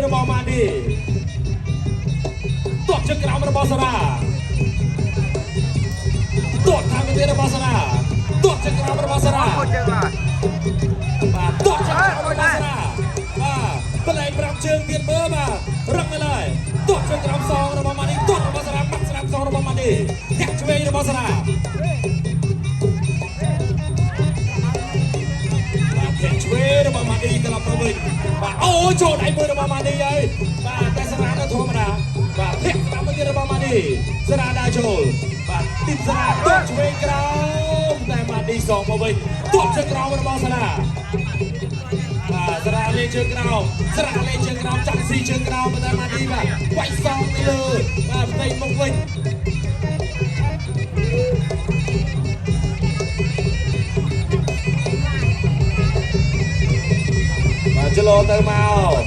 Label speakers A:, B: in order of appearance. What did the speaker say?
A: របស់ម៉ាឌីទាត់ជើងក្រោមរបស់សារាទាត់តាមទៀតរបស់សារាទាត់ជើងក្រោមរបស់សារាបាទទាត់ជើងក្រោមរបស់សារាបាទបលែង5ជើងទៀតមើលបាទរឹងទៅលើទាត់ជើងក្រោមសងរបស់ម៉ាឌីទាត់របស់សារាបាត់ស្រាប់សងរបស់ម៉ាឌីធាក់ឆ្វេងរបស់សារាឆ្វេងរបស់ម៉ាឌីត្រឡប់ទៅវិញបាទអូចូលដៃមួយរបស់ម៉ាឌីហើយបាទតែសារានៅធម្មតាបាទធាក់តាមមួយទៀតរបស់ម៉ាឌីសារាដើរចូលបាទទីសារាទាត់ឆ្វេងក្រោមតែម៉ាឌីសងមកវិញទាត់ជើងក្រោមរបស់សារាបាទសារាលេងជើងក្រោមសារាលេងជើងក្រោមចាក់ស៊ីជើងក្រោមតែម៉ាឌីបាទវាយសងទៅលើបាទផ្ទៃមុខវិញចលោទៅមក